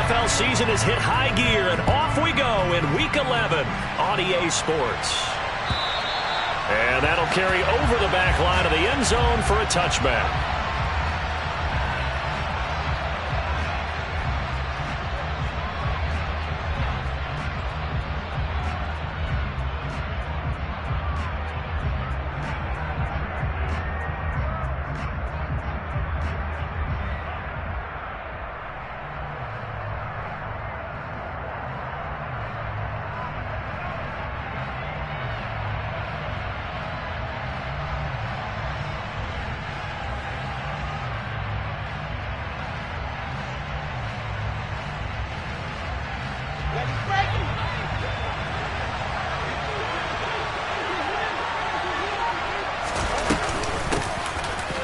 NFL season has hit high gear, and off we go in Week 11 on EA Sports. And that'll carry over the back line of the end zone for a touchback.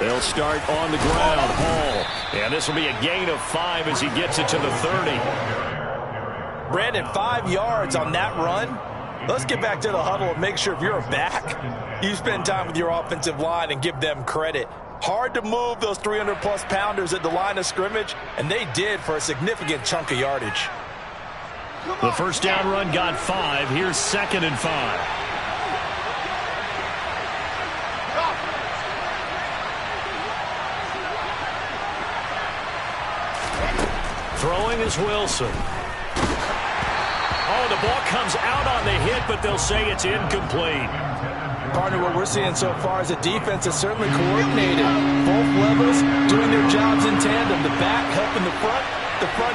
They'll start on the ground. Hall. And this will be a gain of 5 as he gets it to the 30. Brandon, 5 yards on that run. Let's get back to the huddle and make sure if you're a back, you spend time with your offensive line and give them credit. Hard to move those 300-plus pounders at the line of scrimmage, and they did for a significant chunk of yardage. The first down run got 5. Here's 2nd and 5. Throwing is Wilson. Oh, the ball comes out on the hit, but they'll say it's incomplete. Partner, what we're seeing so far is the defense is certainly coordinated. Both levels doing their jobs in tandem. The back helping the front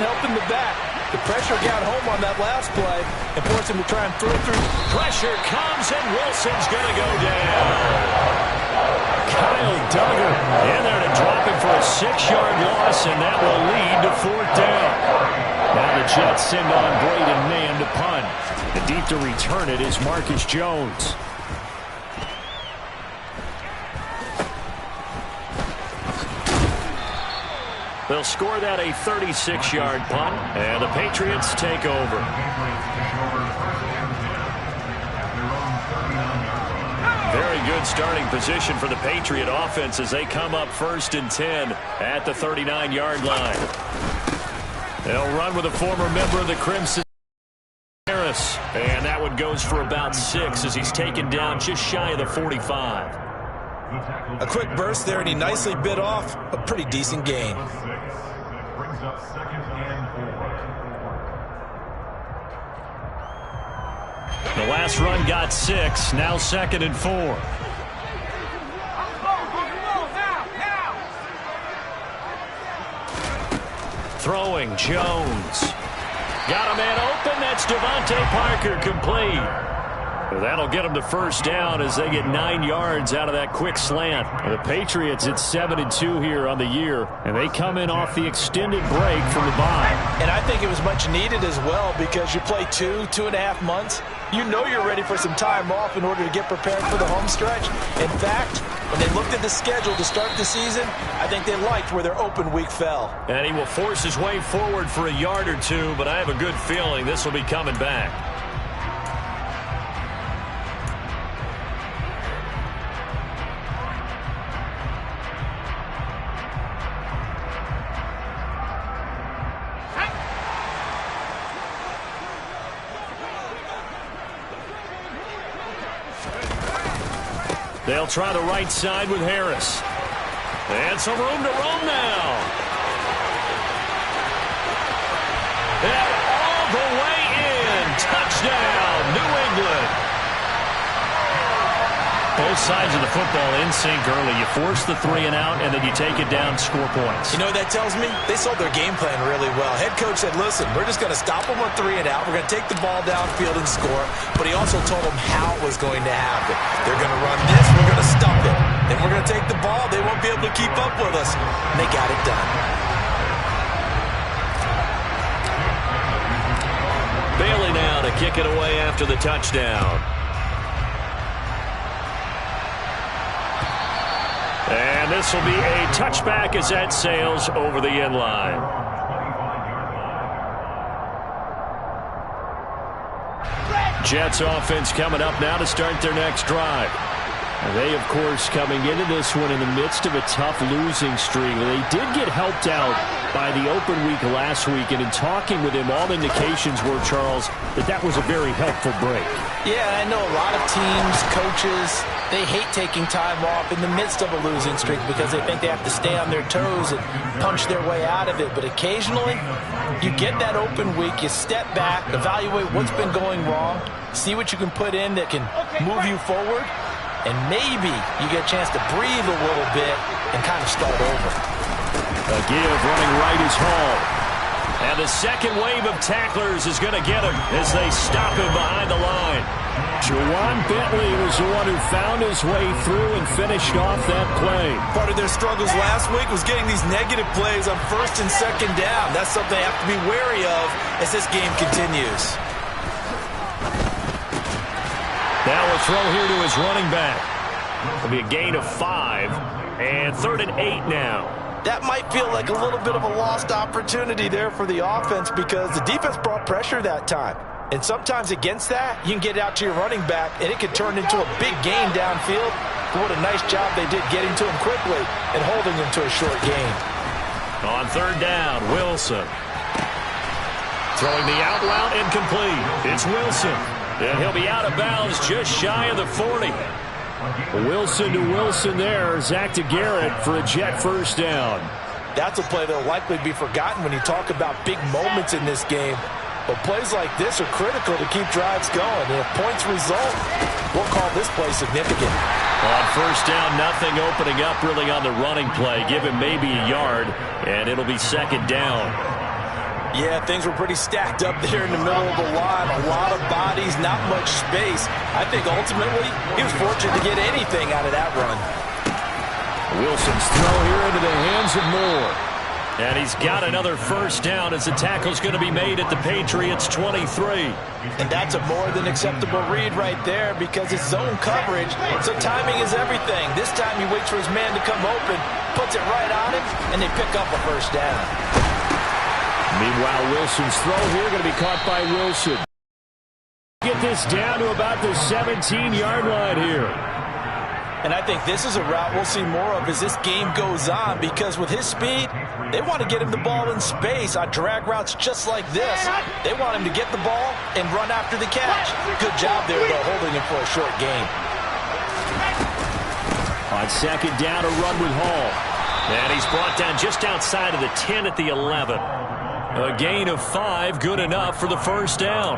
helping the back. The pressure got home on that last play and forced him to try and throw through. Pressure comes, and Wilson's going to go down. Kyle Duggar in there to drop him for a 6-yard loss, and that will lead to 4th down. Now the Jets send on Braden Mann to punt. And deep to return it is Marcus Jones. They'll score that a 36-yard punt, and the Patriots take over. Very good starting position for the Patriot offense as they come up 1st and 10 at the 39-yard line. They'll run with a former member of the Crimson, Harris, and that one goes for about 6 as he's taken down just shy of the 45. A quick burst there, and he nicely bit off a pretty decent gain. Brings up 2nd and 4. The last run got 6, now 2nd and 4. Throwing, Jones. Got a man open, that's Devontae Parker, complete. That'll get them to 1st down as they get 9 yards out of that quick slant. The Patriots at 7-2 here on the year, and they come in off the extended break from the bye. And I think it was much needed as well because you play 2.5 months. You know you're ready for some time off in order to get prepared for the home stretch. In fact, when they looked at the schedule to start the season, I think they liked where their open week fell. And he will force his way forward for a yard or 2, but I have a good feeling this will be coming back. They'll try the right side with Harris. And some room to roam now. And all the way in. Touchdown, New England. Both sides of the football in sync early. You force the 3 and out, and then you take it down, score points. You know what that tells me? They sold their game plan really well. Head coach said, listen, we're just going to stop them on 3 and out. We're going to take the ball downfield and score. But he also told them how it was going to happen. They're going to run this. We're going to stop it. Then we're going to take the ball. They won't be able to keep up with us. And they got it done. Bailey now to kick it away after the touchdown. And this will be a touchback as that sails over the end line. Jets offense coming up now to start their next drive. They, of course, coming into this one in the midst of a tough losing streak. They did get helped out by the open week last week, and in talking with him, all indications were, Charles, that was a very helpful break. Yeah, I know a lot of teams, coaches, they hate taking time off in the midst of a losing streak because they think they have to stay on their toes and punch their way out of it. But occasionally, you get that open week, you step back, evaluate what's been going wrong, see what you can put in that can move you forward, and maybe you get a chance to breathe a little bit and kind of start over. A give running right is Hall. And the second wave of tacklers is going to get him as they stop him behind the line. Juwan Bentley was the one who found his way through and finished off that play. Part of their struggles last week was getting these negative plays on first and second down. That's something they have to be wary of as this game continues. Now a throw here to his running back. It'll be a gain of 5, and 3rd and 8 now. That might feel like a little bit of a lost opportunity there for the offense because the defense brought pressure that time. And sometimes against that, you can get out to your running back, and it can turn into a big gain downfield. But what a nice job they did getting to him quickly and holding him to a short gain. On 3rd down, Wilson. Throwing the out route incomplete. It's Wilson. And he'll be out of bounds just shy of the 40. Wilson to Wilson there. Zach to Garrett for a jet first down. That's a play that will likely be forgotten when you talk about big moments in this game. But plays like this are critical to keep drives going. And if points result, we'll call this play significant. On 1st down, nothing opening up really on the running play. Give him maybe a yard, and it'll be 2nd down. Yeah, things were pretty stacked up there in the middle of the line. A lot of bodies, not much space. I think ultimately he was fortunate to get anything out of that run. Wilson's throw here into the hands of Moore. And he's got another first down as the tackle's going to be made at the Patriots' 23. And that's a more than acceptable read right there because it's zone coverage, so timing is everything. This time he waits for his man to come open, puts it right on him, and they pick up a first down. Meanwhile, Wilson's throw here going to be caught by Wilson. Get this down to about the 17-yard line here. And I think this is a route we'll see more of as this game goes on because with his speed, they want to get him the ball in space on drag routes just like this. They want him to get the ball and run after the catch. Good job there, though, holding him for a short gain. On 2nd down, a run with Hall. And he's brought down just outside of the 10 at the 11. A gain of 5, good enough for the first down.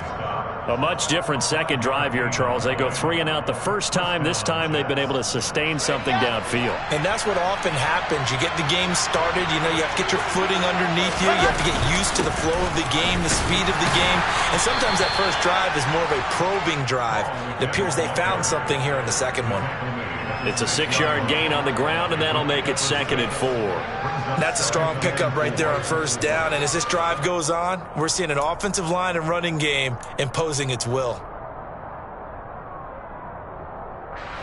A much different second drive here, Charles. They go 3 and out the first time. This time they've been able to sustain something downfield. And that's what often happens. You get the game started. You know, you have to get your footing underneath you. You have to get used to the flow of the game, the speed of the game. And sometimes that first drive is more of a probing drive. It appears they found something here in the second one. It's a 6-yard gain on the ground, and that'll make it 2nd and 4. That's a strong pickup right there on first down. And as this drive goes on, we're seeing an offensive line and running game imposing its will.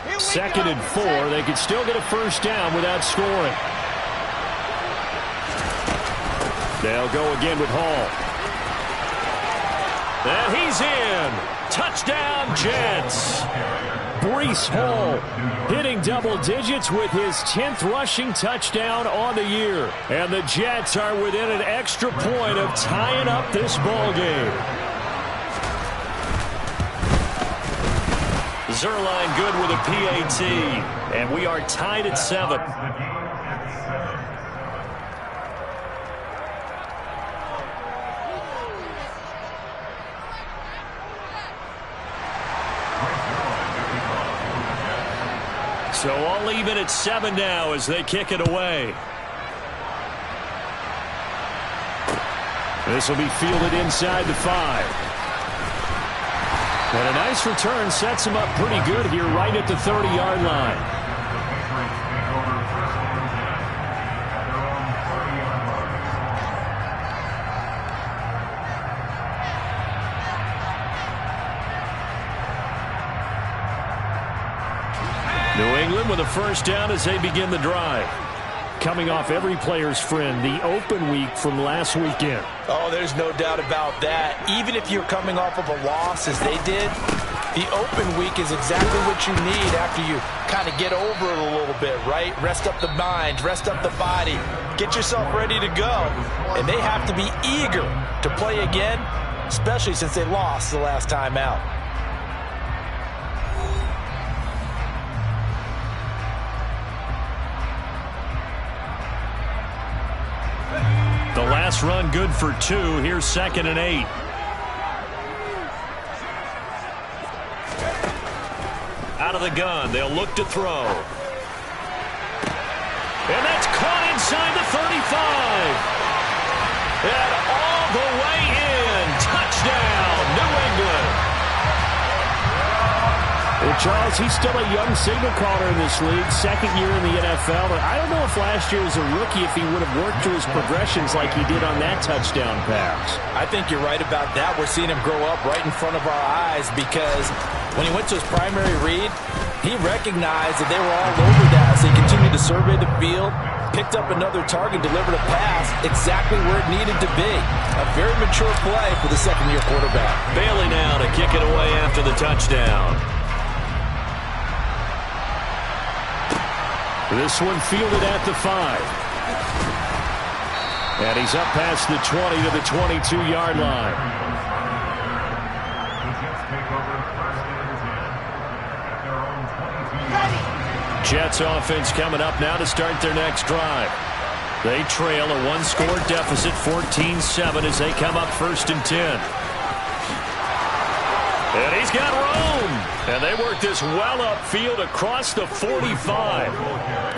2nd and 4. They could still get a first down without scoring. They'll go again with Hall. And he's in. Touchdown, Jets. Breece Hall hitting double digits with his 10th rushing touchdown on the year. And the Jets are within an extra point of tying up this ball game. Zerline good with a PAT. And we are tied at 7. So all even at 7 now as they kick it away. This will be fielded inside the 5. And a nice return sets him up pretty good here right at the 30-yard line. New England with a first down as they begin the drive. Coming off every player's friend, the open week from last weekend. Oh, there's no doubt about that. Even if you're coming off of a loss as they did, The open week is exactly what you need after you kind of get over it a little bit, right? Rest up the mind, rest up the body, get yourself ready to go. And they have to be eager to play again, especially since they lost the last time out. The last run good for 2. Here's 2nd and 8. Out of the gun. They'll look to throw. And that's caught inside the 35. And all the way in. Touchdown, New England. Well, Charles, he's still a young signal caller in this league, 2nd year in the NFL. But I don't know if last year as a rookie, if he would have worked through his progressions like he did on that touchdown pass. I think you're right about that. We're seeing him grow up right in front of our eyes because when he went to his primary read, he recognized that they were all over that. So he continued to survey the field, picked up another target, delivered a pass exactly where it needed to be. A very mature play for the second-year quarterback. Bailey now to kick it away after the touchdown. This one fielded at the 5. And he's up past the 20 to the 22-yard line. Jets offense coming up now to start their next drive. They trail a one-score deficit, 14-7, as they come up 1st and 10. And he's got room. And they work this well upfield across the 45.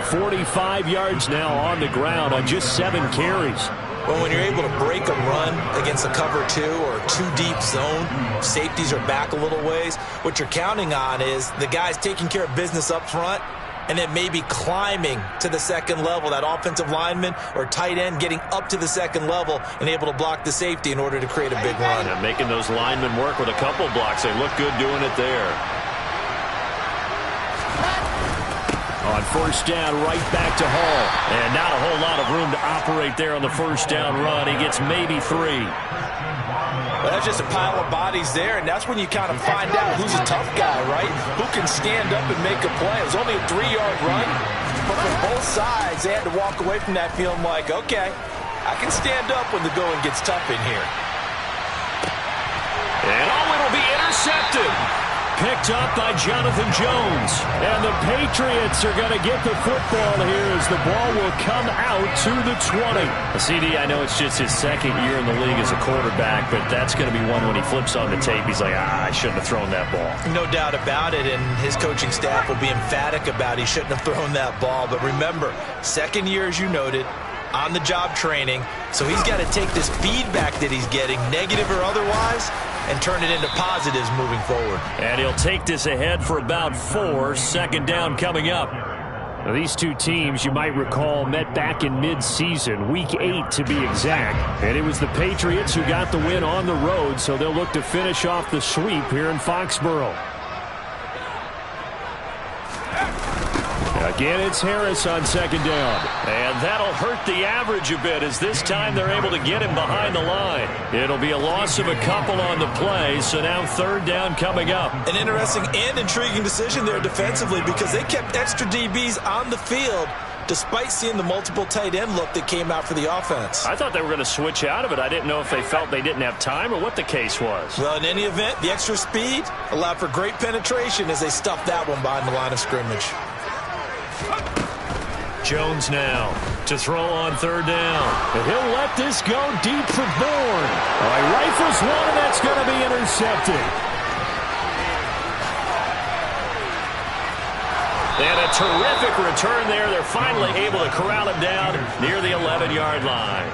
45 yards now on the ground on just 7 carries. Well, when you're able to break a run against a cover 2 or 2-deep zone, safeties are back a little ways. What you're counting on is the guys taking care of business up front and then maybe climbing to the second level, that offensive lineman or tight end getting up to the second level and able to block the safety in order to create a big run. And making those linemen work with a couple blocks. They look good doing it there. On 1st down, right back to Hall. And not a whole lot of room to operate there on the 1st down run. He gets maybe 3. Well, that's just a pile of bodies there, and that's when you kind of find out who's a tough guy, right? Who can stand up and make a play. It was only a 3-yard run, but from both sides, they had to walk away from that feeling like, okay, I can stand up when the going gets tough in here. And it'll be intercepted. Picked up by Jonathan Jones. And the Patriots are going to get the football here as the ball will come out to the 20. CD, I know it's just his 2nd year in the league as a quarterback, but that's going to be one when he flips on the tape. He's like, I shouldn't have thrown that ball. No doubt about it, and his coaching staff will be emphatic about he shouldn't have thrown that ball. But remember, 2nd year, as you noted, on-the-job training, so he's got to take this feedback that he's getting, negative or otherwise, and turn it into positives moving forward. And he'll take this ahead for about 4. 2nd down coming up. Now, these two teams, you might recall, met back in mid-season, Week 8 to be exact. And it was the Patriots who got the win on the road, so they'll look to finish off the sweep here in Foxborough. Again, it's Harris on 2nd down. And that'll hurt the average a bit as this time they're able to get him behind the line. It'll be a loss of a couple on the play, so now 3rd down coming up. An interesting and intriguing decision there defensively because they kept extra DBs on the field despite seeing the multiple tight end look that came out for the offense. I thought they were going to switch out of it. I didn't know if they felt they didn't have time or what the case was. Well, in any event, the extra speed allowed for great penetration as they stuffed that one behind the line of scrimmage. Jones now to throw on 3rd down. And he'll let this go deep for Bourne. He rifles one, and that's going to be intercepted. And a terrific return there. They're finally able to corral him down near the 11-yard line.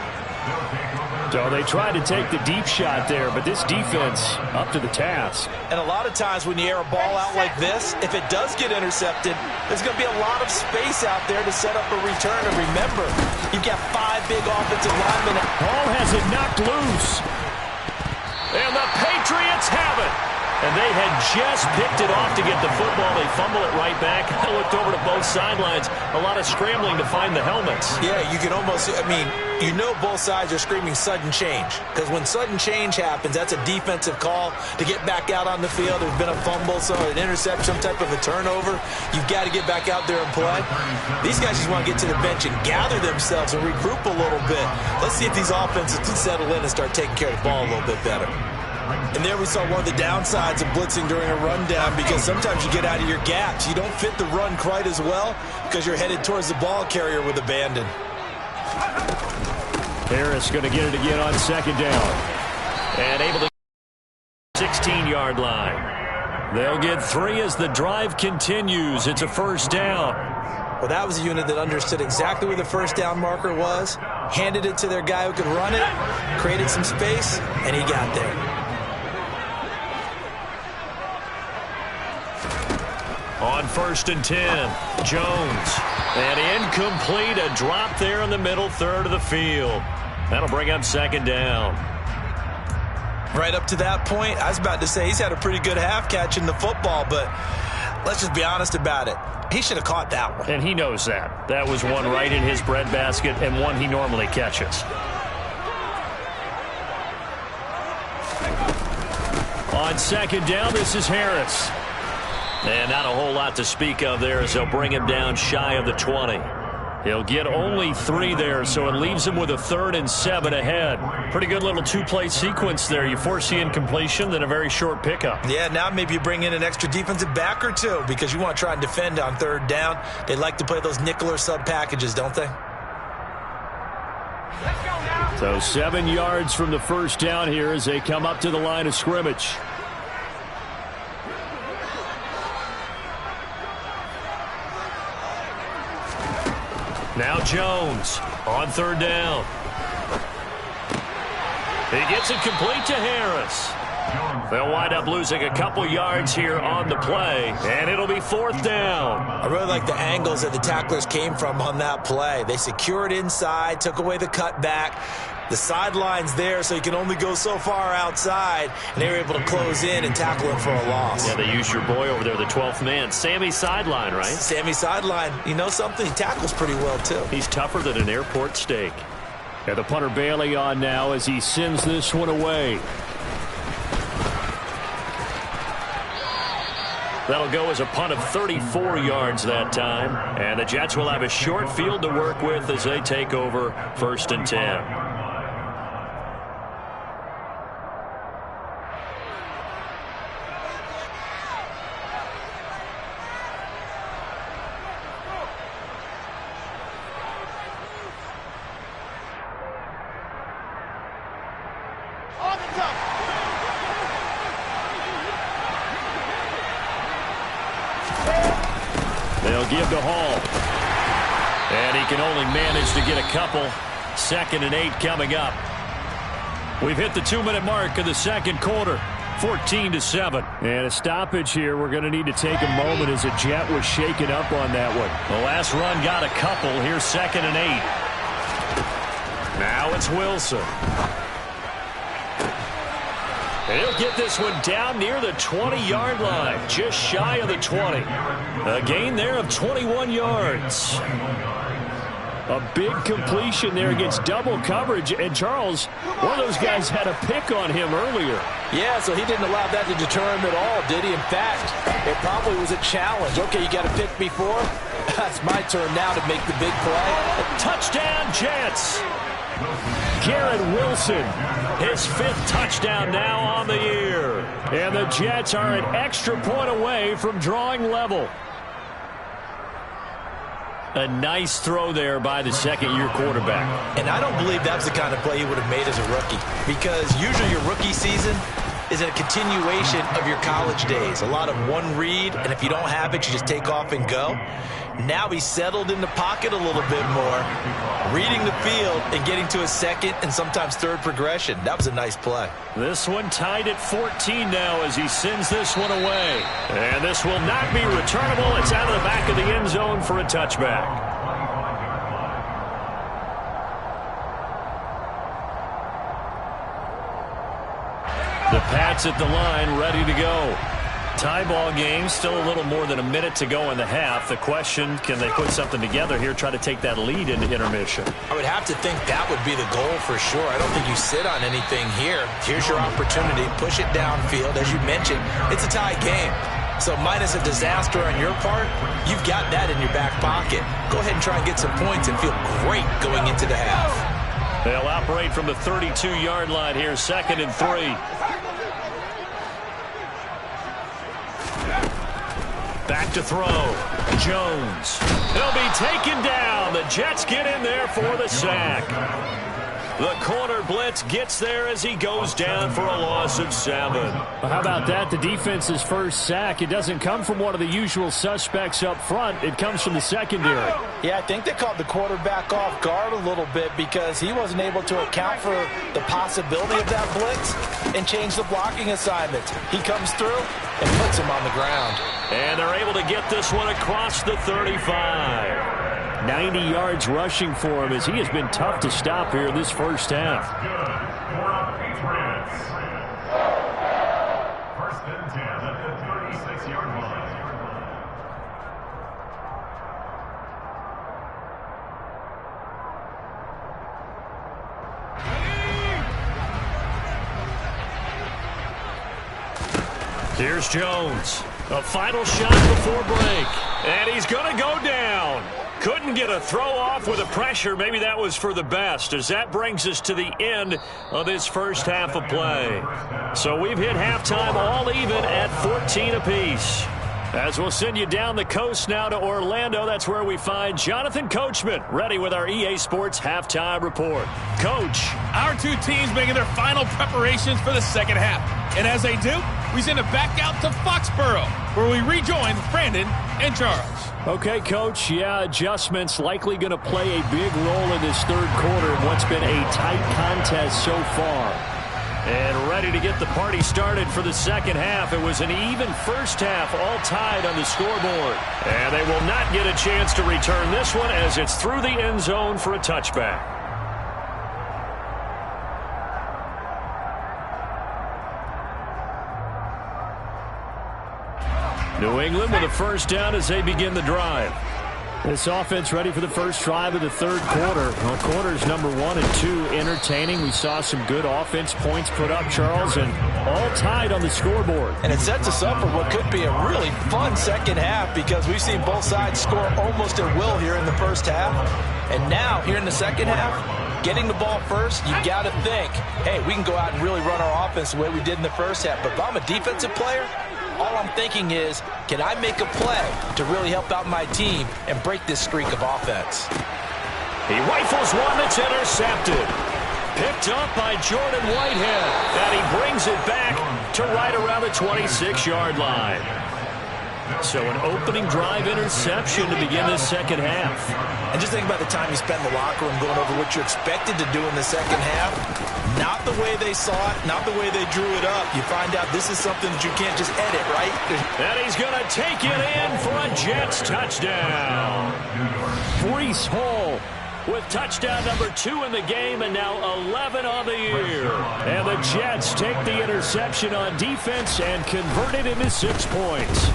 So they tried to take the deep shot there, but this defense up to the task. And a lot of times when you air a ball out like this, if it does get intercepted, there's going to be a lot of space out there to set up a return. And remember, you've got 5 big offensive linemen. Hall has it knocked loose. And the Patriots have it. And they had just picked it off to get the football. They fumble it right back. I looked over to both sidelines. A lot of scrambling to find the helmets. Yeah, you can almost, you know both sides are screaming sudden change. Because when sudden change happens, that's a defensive call to get back out on the field. There's been a fumble, so an interception, some type of a turnover. You've got to get back out there and play. These guys just want to get to the bench and gather themselves and regroup a little bit. Let's see if these offenses can settle in and start taking care of the ball a little bit better. And there we saw one of the downsides of blitzing during a rundown, because sometimes you get out of your gaps. You don't fit the run quite as well because you're headed towards the ball carrier with abandon. Harris going to get it again on second down. And able to 16-yard line. They'll get 3 as the drive continues. It's a first down. Well, that was a unit that understood exactly where the first down marker was, handed it to their guy who could run it, created some space, and he got there. On 1st and 10, Jones. And incomplete, a drop there in the middle third of the field. That'll bring up second down. Right up to that point, I was about to say he's had a pretty good half catching the football, but let's just be honest about it. He should have caught that one. And he knows that. That was one right in his breadbasket and one he normally catches. On second down, this is Harris. And not a whole lot to speak of there as they'll bring him down shy of the 20. He'll get only 3 there, so it leaves him with a 3rd and 7 ahead. Pretty good little 2-play sequence there. You force the incompletion, then a very short pickup. Yeah, now maybe you bring in an extra defensive back or 2 because you want to try and defend on 3rd down. They like to play those nickel or sub packages, don't they? So 7 yards from the first down here as they come up to the line of scrimmage. Now Jones on 3rd down. He gets it complete to Harris. They'll wind up losing a couple yards here on the play, and it'll be 4th down. I really like the angles that the tacklers came from on that play. They secured inside, took away the cutback. The sideline's there, so you can only go so far outside, and they were able to close in and tackle him for a loss. Yeah, they used your boy over there, the 12th man. Sammy Sideline, right? Sammy Sideline. You know something? He tackles pretty well, too. He's tougher than an airport steak. And the punter Bailey on now as he sends this one away. That'll go as a punt of 34 yards that time. And the Jets will have a short field to work with as they take over 1st and 10. They'll give to Hall. And he can only manage to get a couple. 2nd and 8 coming up. We've hit the 2-minute mark of the second quarter. 14-7. And a stoppage here. We're going to need to take a moment as a Jet was shaken up on that one. The last run got a couple. Here's 2nd and 8. Now it's Wilson. And he'll get this one down near the 20-yard line, just shy of the 20. A gain there of 21 yards. A big completion there against double coverage. And Charles, one of those guys had a pick on him earlier. Yeah, so he didn't allow that to deter him at all, did he? In fact, it probably was a challenge. Okay, you got a pick before. That's my turn now to make the big play. A touchdown, Jets. Garrett Wilson, his 5th touchdown now on the year. And the Jets are an extra point away from drawing level. A nice throw there by the 2nd-year quarterback. And I don't believe that's the kind of play he would have made as a rookie, because usually your rookie season is a continuation of your college days. A lot of one read, and if you don't have it, you just take off and go. Now he's settled in the pocket a little bit more, reading the field and getting to a 2nd and sometimes 3rd progression. That was a nice play. This one tied at 14 now as he sends this one away. And this will not be returnable. It's out of the back of the end zone for a touchback. The Pats at the line, ready to go. Tie ball game, still a little more than a minute to go in the half. The question, can they put something together here, try to take that lead into intermission? I would have to think that would be the goal for sure. I don't think you sit on anything here. Here's your opportunity. Push it downfield. As you mentioned, it's a tie game. So minus a disaster on your part, you've got that in your back pocket. Go ahead and try and get some points and feel great going into the half. They'll operate from the 32-yard line here, 2nd and 3. Back to throw. Jones. He'll be taken down. The Jets get in there for the sack. The corner blitz gets there as he goes down for a loss of 7. Well, how about that? The defense's first sack. It doesn't come from one of the usual suspects up front. It comes from the secondary. Yeah, I think they caught the quarterback off guard a little bit because he wasn't able to account for the possibility of that blitz and change the blocking assignments. He comes through and puts him on the ground. And they're able to get this one across the 35. 90 yards rushing for him as he has been tough to stop here in this first half. First and 10 at the 36-yard line. Here's Jones. A final shot before break. And he's going to go down. Couldn't get a throw off with the pressure. Maybe that was for the best, as that brings us to the end of this first half of play. So we've hit halftime all even at 14 apiece. As we'll send you down the coast now to Orlando, that's where we find Jonathan Coachman, ready with our EA Sports Halftime Report. Coach. Our two teams making their final preparations for the second half. And as they do, we send it back out to Foxborough, where we rejoin Brandon and Charles. Okay, Coach, yeah, adjustments likely going to play a big role in this third quarter in what's been a tight contest so far. And ready to get the party started for the second half. It was an even first half, all tied on the scoreboard. And they will not get a chance to return this one as it's through the end zone for a touchback. New England with a first down as they begin the drive. This offense ready for the first drive of the third quarter. Well, quarters number 1 and 2 entertaining. We saw some good offense points put up, Charles, and all tied on the scoreboard. And it sets us up for what could be a really fun second half because we've seen both sides score almost at will here in the first half. And now, here in the second half, getting the ball first, you got to think, hey, we can go out and really run our offense the way we did in the first half. But if I'm a defensive player, all I'm thinking is, can I make a play to really help out my team and break this streak of offense? He rifles one that's intercepted. Picked up by Jordan Whitehead. And he brings it back to right around the 26-yard line. So an opening drive interception to begin this second half. And just think about the time you spend in the locker room going over what you're expected to do in the second half. Not the way they saw it, not the way they drew it up. You find out this is something that you can't just edit, right? And he's going to take it in for a Jets touchdown. Breece Hall with touchdown number 2 in the game and now 11 on the year. And the Jets take the interception on defense and convert it into 6 points.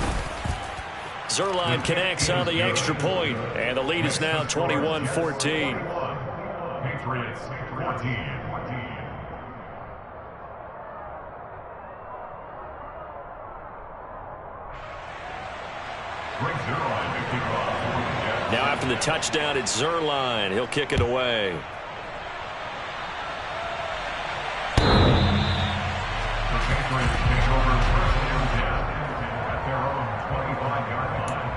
Zerline connects on the extra point, and the lead is now 21-14. Patriots 14. Now after the touchdown, it's Zerline. He'll kick it away. The Patriots take over first and 10 at their own 25-yard line.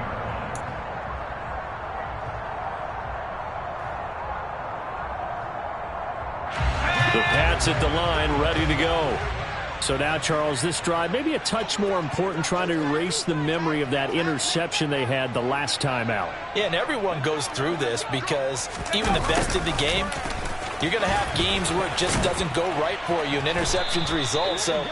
The Pats at the line, ready to go. So now, Charles, this drive maybe a touch more important, trying to erase the memory of that interception they had the last time out. Yeah, and everyone goes through this because even the best in the game, you're going to have games where it just doesn't go right for you and interceptions result. So,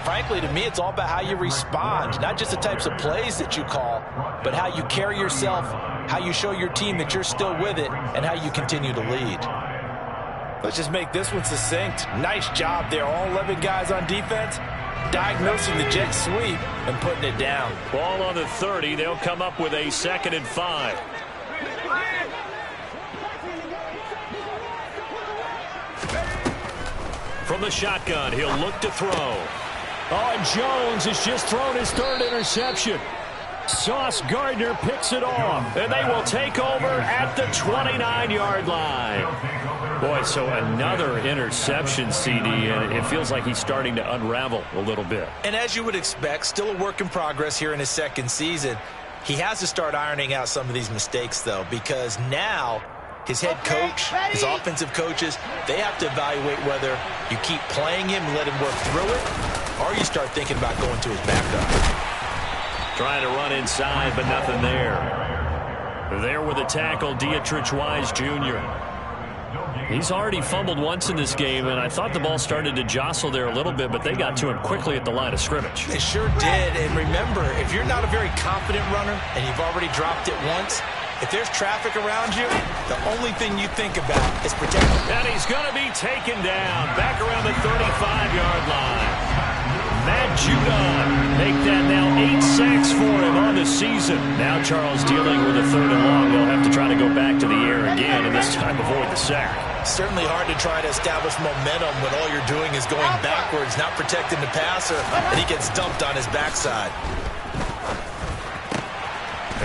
frankly, to me, it's all about how you respond, not just the types of plays that you call, but how you carry yourself, how you show your team that you're still with it, and how you continue to lead. Let's just make this one succinct. Nice job there. All 11 guys on defense diagnosing the jet sweep and putting it down. Ball on the 30. They'll come up with a 2nd and 5. From the shotgun, he'll look to throw. Oh, and Jones has just thrown his 3rd interception. Sauce Gardner picks it off, and they will take over at the 29-yard line. Boy, so another interception, CD, and it feels like he's starting to unravel a little bit. And as you would expect, still a work in progress here in his 2nd season. He has to start ironing out some of these mistakes, though, because now his head coach, his offensive coaches, they have to evaluate whether you keep playing him and let him work through it, or you start thinking about going to his backup. Trying to run inside, but nothing there. There with a tackle, Dietrich Wise Jr. He's already fumbled once in this game, and I thought the ball started to jostle there a little bit, but they got to him quickly at the line of scrimmage. They sure did, and remember, if you're not a very confident runner and you've already dropped it once, if there's traffic around you, the only thing you think about is protecting. And he's going to be taken down back around the 35-yard line. Matt Judon make that now 8 sacks for him on the season. Now Charles dealing with a 3rd and long. They'll have to try to go back to the air again, and this time avoid the sack. Certainly hard to try to establish momentum when all you're doing is going backwards, not protecting the passer, and he gets dumped on his backside.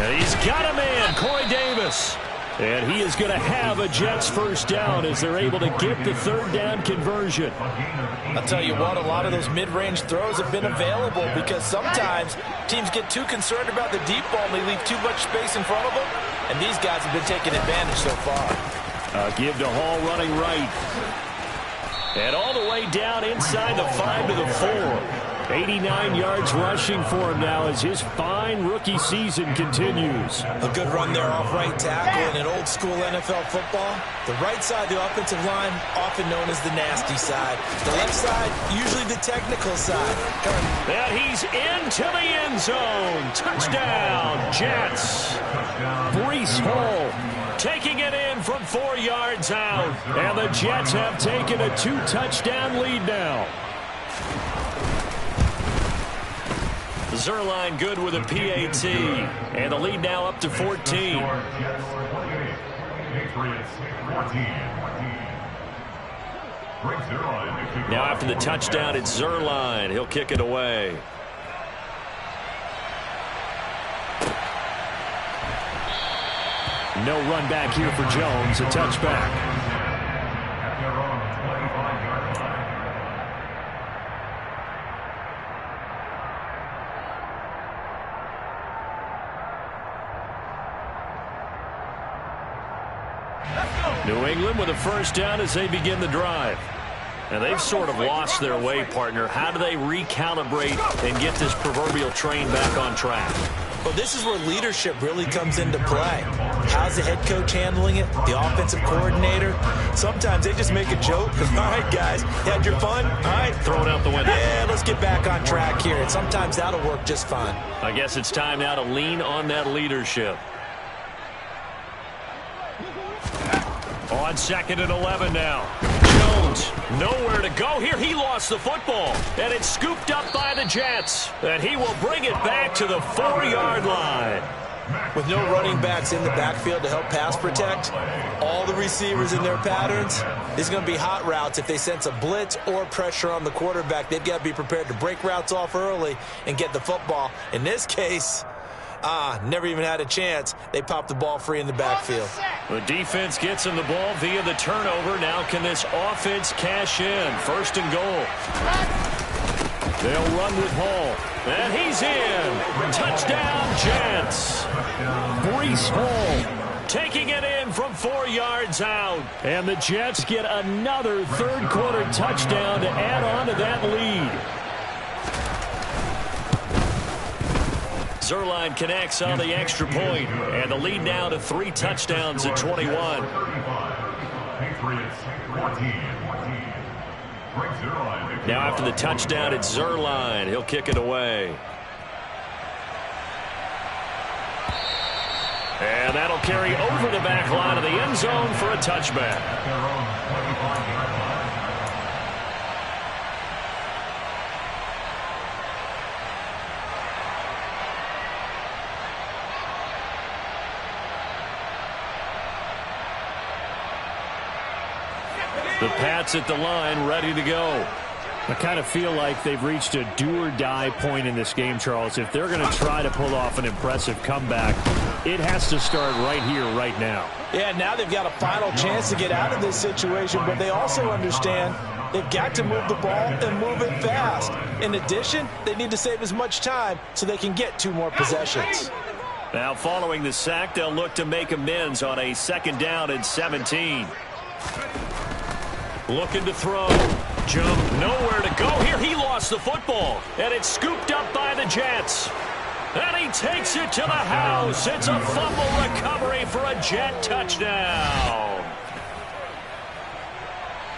And he's got a man, Corey Davis. And he is going to have a Jets 1st down as they're able to get the 3rd down conversion. I'll tell you what, a lot of those mid-range throws have been available because sometimes teams get too concerned about the deep ball and they leave too much space in front of them, and these guys have been taking advantage so far. Give to Hall running right. And all the way down inside the 5 to the 4. 89 yards rushing for him now as his fine rookie season continues. A good run there off right tackle in an old-school NFL football. The right side of the offensive line, often known as the nasty side. The left side, usually the technical side. And he's into the end zone. Touchdown, Jets. Breece Hall taking it in from 4 yards out. And the Jets have taken a 2-touchdown lead now. Zerline good with a PAT. And the lead now up to 14. Now after the touchdown, it's Zerline. He'll kick it away. No run back here for Jones. A touchback. New England with a 1st down as they begin the drive. And they've sort of lost their way, partner. How do they recalibrate and get this proverbial train back on track? Well, this is where leadership really comes into play. How's the head coach handling it? The offensive coordinator? Sometimes they just make a joke. All right, guys, you had your fun? All right. Throw it out the window. Yeah, let's get back on track here. And sometimes that'll work just fine. I guess it's time now to lean on that leadership. On 2nd and 11 now. Jones, nowhere to go here. He lost the football, and it's scooped up by the Jets. And he will bring it back to the 4-yard line. With no running backs in the backfield to help pass protect, all the receivers in their patterns, there's going to be hot routes if they sense a blitz or pressure on the quarterback. They've got to be prepared to break routes off early and get the football. In this case, never even had a chance. They popped the ball free in the backfield. The defense gets him the ball via the turnover. Now can this offense cash in? 1st and goal. They'll run with Hall. And he's in. Touchdown, Jets. Breece Hall taking it in from 4 yards out. And the Jets get another 3rd quarter touchdown to add on to that lead. Zerline connects on the extra point, and the lead now to 3 touchdowns at 21. Now after the touchdown, it's Zerline. He'll kick it away. And that'll carry over the back line of the end zone for a touchback. The Pats at the line, ready to go. I kind of feel like they've reached a do-or-die point in this game, Charles. If they're going to try to pull off an impressive comeback, it has to start right here, right now. Yeah, now they've got a final chance to get out of this situation, but they also understand they've got to move the ball and move it fast. In addition, they need to save as much time so they can get 2 more possessions. Now following the sack, they'll look to make amends on a 2nd down and 17. Looking to throw. Jump, nowhere to go here. He lost the football, and it's scooped up by the Jets. And he takes it to the house. It's a fumble recovery for a Jet touchdown.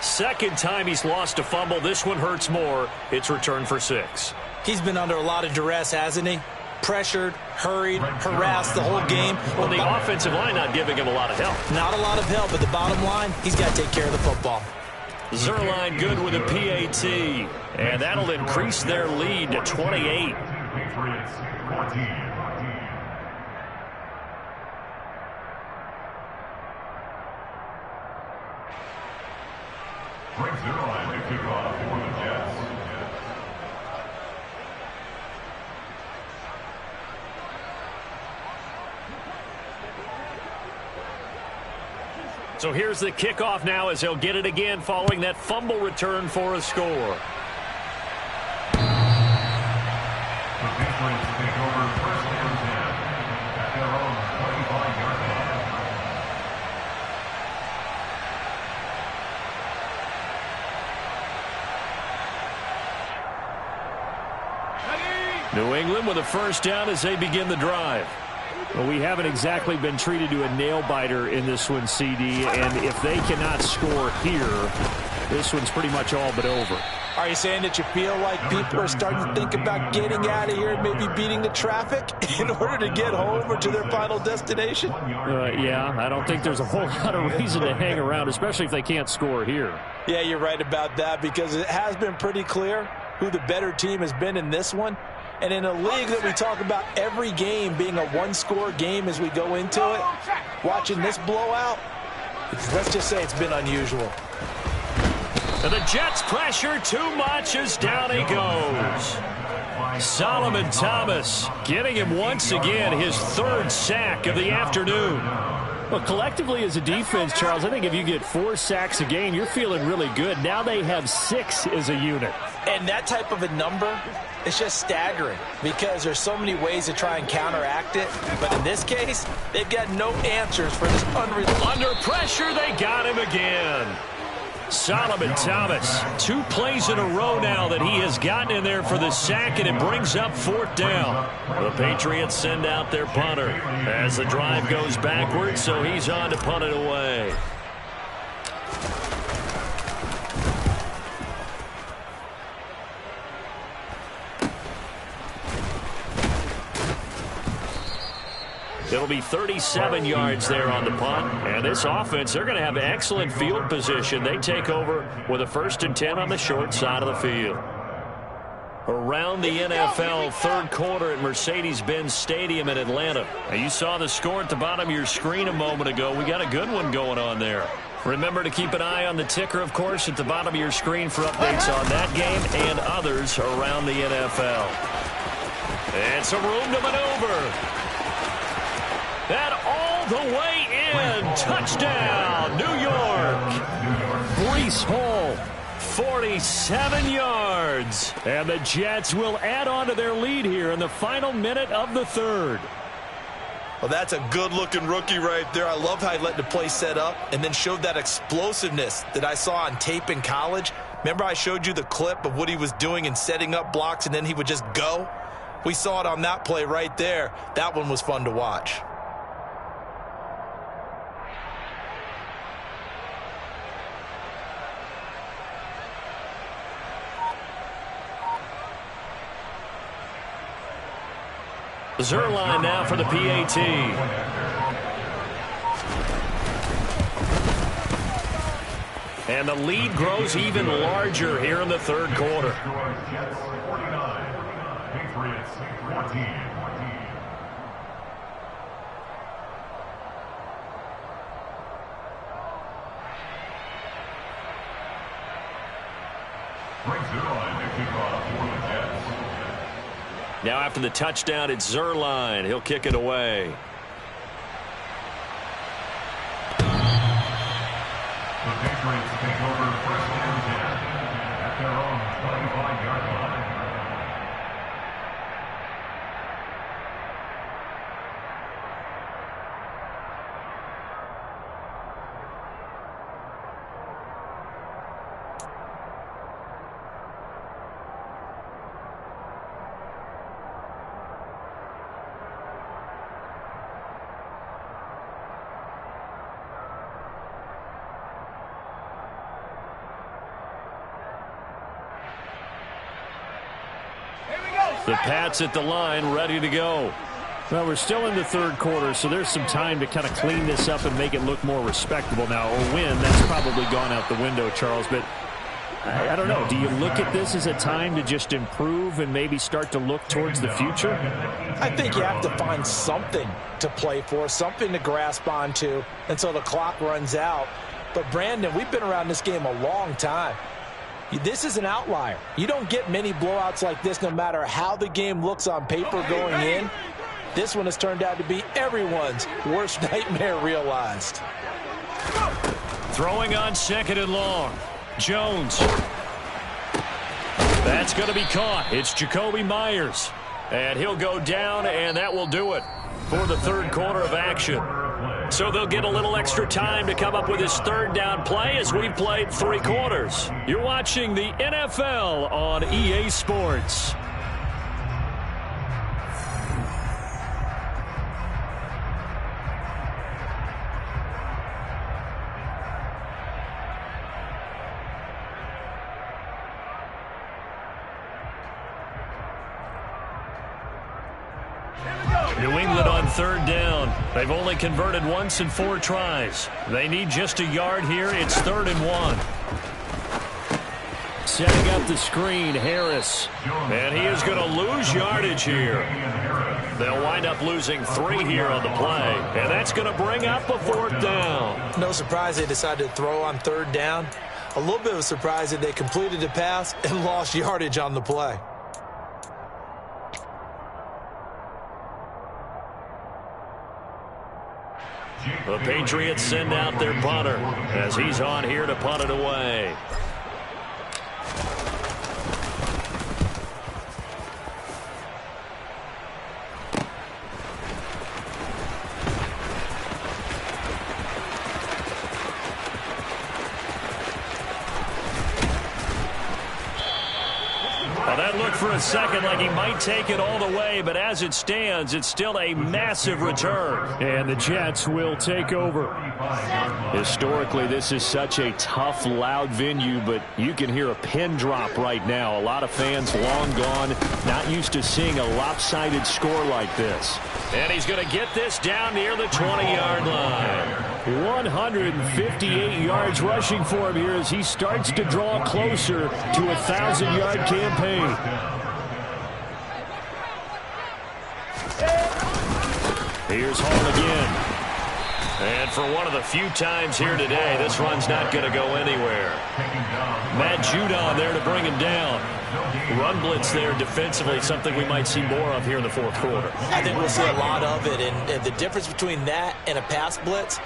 2nd time he's lost a fumble. This one hurts more. It's returned for 6. He's been under a lot of duress, hasn't he? Pressured, hurried, harassed the whole game. Well, the offensive line not giving him a lot of help. Not a lot of help, but the bottom line, he's got to take care of the football. Zerline good with a PAT, and that'll increase their lead to 28. Patriots 14. Frank Zerline to kick off for the Jets. So here's the kickoff now as he'll get it again following that fumble return for a score. The Patriots take over 1st and 10 at their own 25-yard line. New England with a 1st down as they begin the drive. Well, we haven't exactly been treated to a nail-biter in this one, CD, and if they cannot score here, this one's pretty much all but over. Are you saying that you feel like people are starting to think about getting out of here and maybe beating the traffic in order to get home or to their final destination? Yeah, I don't think there's a whole lot of reason to hang around, especially if they can't score here. Yeah, you're right about that because it has been pretty clear who the better team has been in this one. And in a league that we talk about every game being a 1-score game as we go into it, watching this blowout, let's just say it's been unusual. And the Jets pressure too much as down he goes. Solomon Thomas getting him once again his 3rd sack of the afternoon. Well, collectively as a defense, Charles, I think if you get 4 sacks a game, you're feeling really good. Now they have 6 as a unit. And that type of a number, it's just staggering because there's so many ways to try and counteract it. But in this case, they've got no answers for this unreal. Under pressure, they got him again. Solomon Thomas, 2 plays in a row now that he has gotten in there for the sack, and it brings up 4th down. The Patriots send out their punter as the drive goes backwards, so he's on to punt it away. It'll be 37 yards there on the punt. And this offense, they're going to have excellent field position. They take over with a 1st and 10 on the short side of the field. Around the NFL, 3rd quarter at Mercedes-Benz Stadium in Atlanta. Now, you saw the score at the bottom of your screen a moment ago. We got a good one going on there. Remember to keep an eye on the ticker, of course, at the bottom of your screen for updates on that game and others around the NFL. And some room to maneuver. That all the way in. Touchdown, New York. Breece Hall, 47 yards. And the Jets will add on to their lead here in the final minute of the 3rd. Well, that's a good-looking rookie right there. I love how he let the play set up and then showed that explosiveness that I saw on tape in college. Remember I showed you the clip of what he was doing and setting up blocks, and then he would just go? We saw it on that play right there. That one was fun to watch. Zerline now for the PAT. And the lead grows even larger here in the 3rd quarter. Jets 49. Patriots 14. Brings Zerline to kick off for the Jets. Now after the touchdown, it's Zerline. He'll kick it away. The Patriots take over first and 10 at their own 25-yard line. The Pats at the line, ready to go. Well, we're still in the third quarter, so there's some time to kind of clean this up and make it look more respectable now. Or win, that's probably gone out the window, Charles. But I don't know. Do you look at this as a time to just improve and maybe start to look towards the future? I think you have to find something to play for, something to grasp onto until the clock runs out. But, Brandon, we've been around this game a long time. This is an outlier. You don't get many blowouts like this no matter how the game looks on paper going in. This one has turned out to be everyone's worst nightmare realized. Throwing on second and long. Jones. That's going to be caught. It's Jacoby Myers. And he'll go down, and that will do it for the third quarter of action. So they'll get a little extra time to come up with his third down play as we've played 3 quarters. You're watching the NFL on EA Sports. New England on third down. They've only converted once in 4 tries. They need just a yard here. It's 3rd and 1. Setting up the screen, Harris. And he is going to lose yardage here. They'll wind up losing 3 here on the play. And that's going to bring up a 4th down. No surprise they decided to throw on 3rd down. A little bit of a surprise that they completed the pass and lost yardage on the play. The Patriots send out their punter as he's on here to punt it away. Well, that looked for a second like he might take it all the way, but as it stands, it's still a massive return. And the Jets will take over. Historically, this is such a tough, loud venue, but you can hear a pin drop right now. A lot of fans long gone, not used to seeing a lopsided score like this. And he's going to get this down near the 20-yard line. 158 yards rushing for him here as he starts to draw closer to a 1,000-yard campaign. Here's Hall again. And for one of the few times here today, this run's not going to go anywhere. Matt Judon there to bring him down. Run blitz there defensively, something we might see more of here in the 4th quarter. I think we'll see a lot of it, and the difference between that and a pass blitz,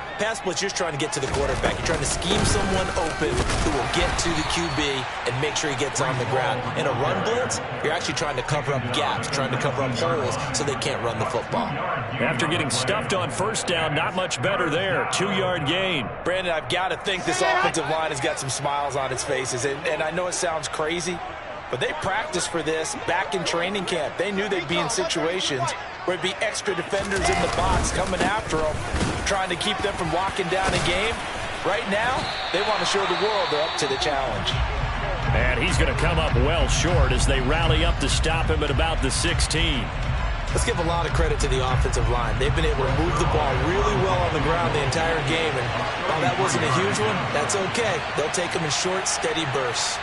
you're trying to get to the quarterback. You're trying to scheme someone open who will get to the QB and make sure he gets on the ground. In a run blitz, you're actually trying to cover up gaps, trying to cover up holes so they can't run the football. After getting stuffed on 1st down, not much better there. 2-yard gain. Brandon, I've got to think this offensive line has got some smiles on its faces, and I know it sounds crazy, but they practiced for this back in training camp. They knew they'd be in situations where there'd be extra defenders in the box coming after them, trying to keep them from locking down a game. Right now, they want to show the world they're up to the challenge. And he's going to come up well short as they rally up to stop him at about the 16. Let's give a lot of credit to the offensive line. They've been able to move the ball really well on the ground the entire game, and while that wasn't a huge one, that's okay. They'll take them in short, steady bursts.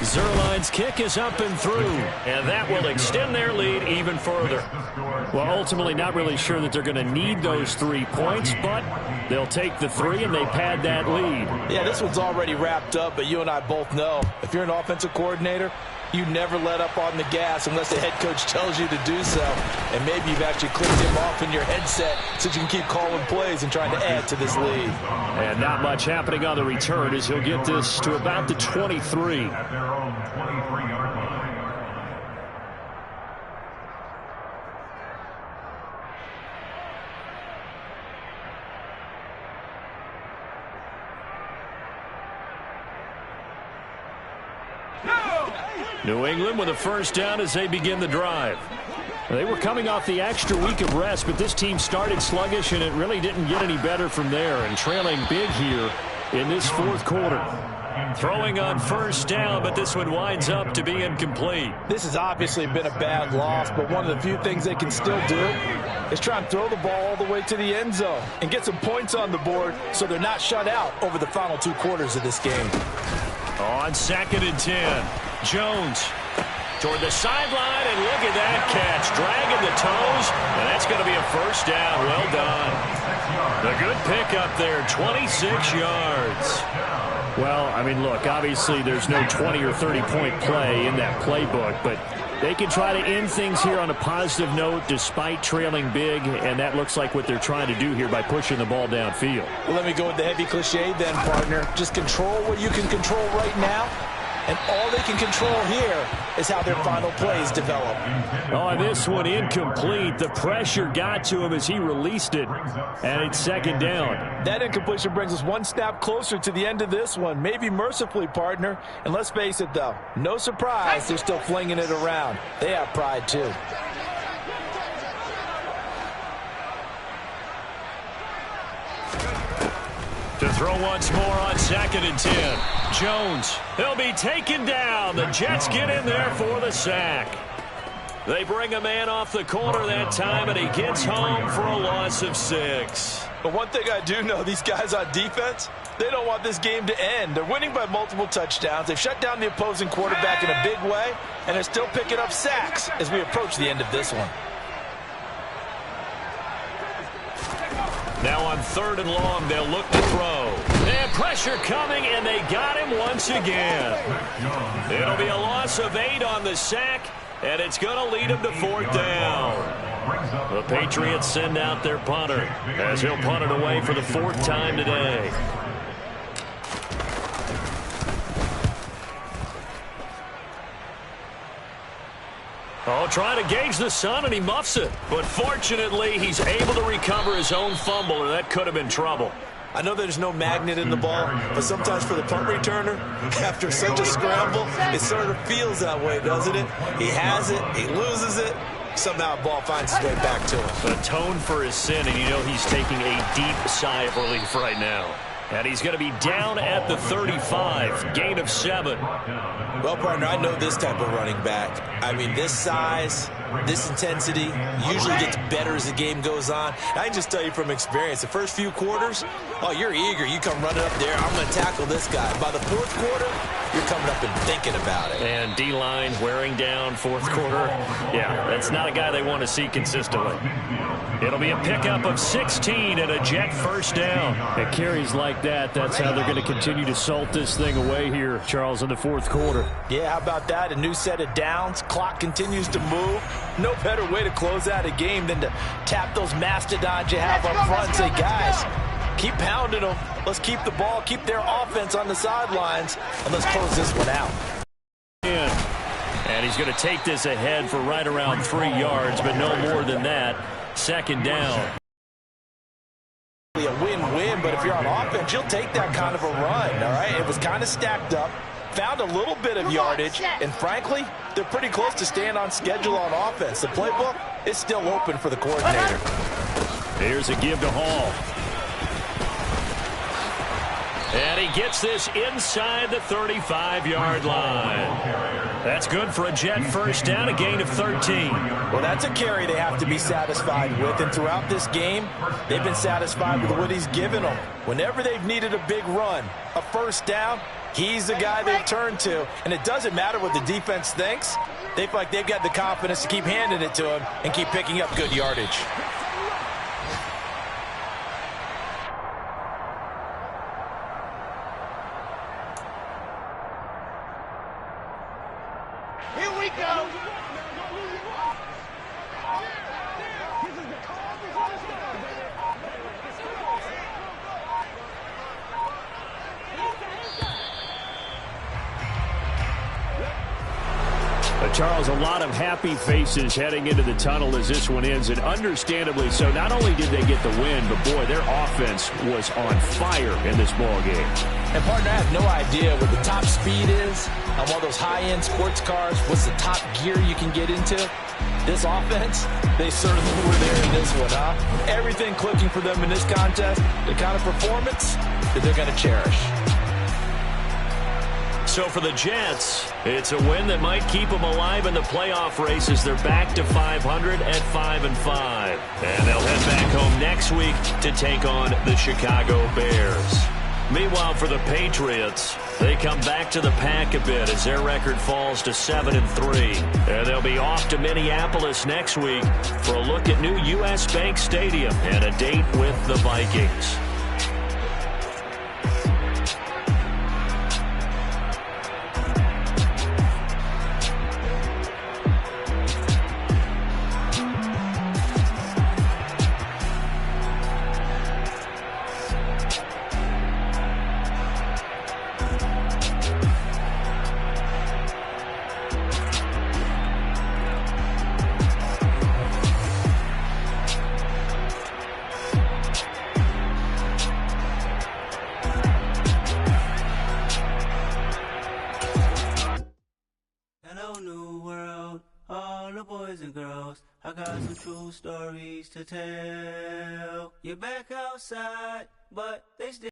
Zerline's kick is up and through, and that will extend their lead even further. Well, ultimately not really sure that they're going to need those 3 points, but They'll take the 3, and they pad that lead. Yeah, this one's already wrapped up, but you and I both know if you're an offensive coordinator, you never let up on the gas unless the head coach tells you to do so. And maybe you've actually clicked him off in your headset so you can keep calling plays and trying to add to this lead. And not much happening on the return as he'll get this to about the 23. At their own 23-yard line. New England with a first down as they begin the drive. They were coming off the extra week of rest, but this team started sluggish, and it really didn't get any better from there, and trailing big here in this fourth quarter. Throwing on first down, but this one winds up to be incomplete. This has obviously been a bad loss, but one of the few things they can still do is try and throw the ball all the way to the end zone and get some points on the board so they're not shut out over the final 2 quarters of this game. On 2nd and 10, Jones toward the sideline, and look at that catch, dragging the toes, and that's going to be a first down. Well done. The good pickup there, 26 yards. Well, I mean, look, obviously there's no 20 or 30-point play in that playbook, but they can try to end things here on a positive note despite trailing big, and that looks like what they're trying to do here by pushing the ball downfield. Well, let me go with the heavy cliche then, partner. Just control what you can control right now, and all they can control here is how their final plays develop. Oh, this one incomplete. The pressure got to him as he released it, and it's 2nd down. That incompletion brings us one snap closer to the end of this one, maybe mercifully, partner. And let's face it, though, no surprise, they're still flinging it around. They have pride, too. To throw once more on 2nd and 10. Jones, he'll be taken down. The Jets get in there for the sack. They bring a man off the corner that time, and he gets home for a loss of 6. But one thing I do know, these guys on defense, they don't want this game to end. They're winning by multiple touchdowns. They've shut down the opposing quarterback in a big way, and they're still picking up sacks as we approach the end of this one. Now on 3rd and long, they'll look to throw. And pressure coming, and they got him once again. It'll be a loss of 8 on the sack, and it's going to lead them to 4th down. The Patriots send out their punter as he'll punt it away for the 4th time today. Oh, trying to gauge the sun, and he muffs it. But fortunately, he's able to recover his own fumble, or that could have been trouble. I know there's no magnet in the ball, but sometimes for the punt returner, after such a scramble, it sort of feels that way, doesn't it? He has it, he loses it, somehow the ball finds its way back to him. Atone for his sin, and you know he's taking a deep sigh of relief right now. And he's going to be down at the 35, gain of 7. Well, partner, I know this type of running back. I mean, this size, this intensity usually gets better as the game goes on. I can just tell you from experience, the first few quarters, oh, you're eager. You come running up there, I'm going to tackle this guy. By the 4th quarter, you're coming up and thinking about it. And D-line wearing down 4th quarter. Yeah, that's not a guy they want to see consistently. It'll be a pickup of 16 and a Jet first down. It carries like that. That's how they're going to continue to salt this thing away here, Charles, in the 4th quarter. Yeah, how about that? A new set of downs. Clock continues to move. No better way to close out a game than to tap those mastodons you have up front and say, guys, keep pounding them. Let's keep the ball, keep their offense on the sidelines, and let's close this one out. And he's going to take this ahead for right around 3 yards, but no more than that. 2nd down. A win-win, but if you're on offense, you'll take that kind of a run, all right? It was kind of stacked up, found a little bit of yardage, and frankly, they're pretty close to staying on schedule on offense. The playbook is still open for the coordinator. Here's a give to Hall. And he gets this inside the 35-yard line. That's good for a Jet first down, a gain of 13. Well, that's a carry they have to be satisfied with, and throughout this game, they've been satisfied with what he's given them. Whenever they've needed a big run, a first down, he's the guy they've turned to, and it doesn't matter what the defense thinks. They feel like they've got the confidence to keep handing it to him and keep picking up good yardage. Here we go. Charles, a lot of happy faces heading into the tunnel as this one ends, and understandably so. Not only did they get the win, but, boy, their offense was on fire in this ball game. And, partner, I have no idea what the top speed is on one of those high-end sports cars. What's the top gear you can get into? This offense, they certainly were there in this one, huh? Everything clicking for them in this contest, the kind of performance that they're going to cherish. So for the Jets, it's a win that might keep them alive in the playoff race as they're back to 500 at 5-5. And they'll head back home next week to take on the Chicago Bears. Meanwhile, for the Patriots, they come back to the pack a bit as their record falls to 7-3. And they'll be off to Minneapolis next week for a look at new U.S. Bank Stadium and a date with the Vikings. I got some true stories to tell. You're back outside, but they still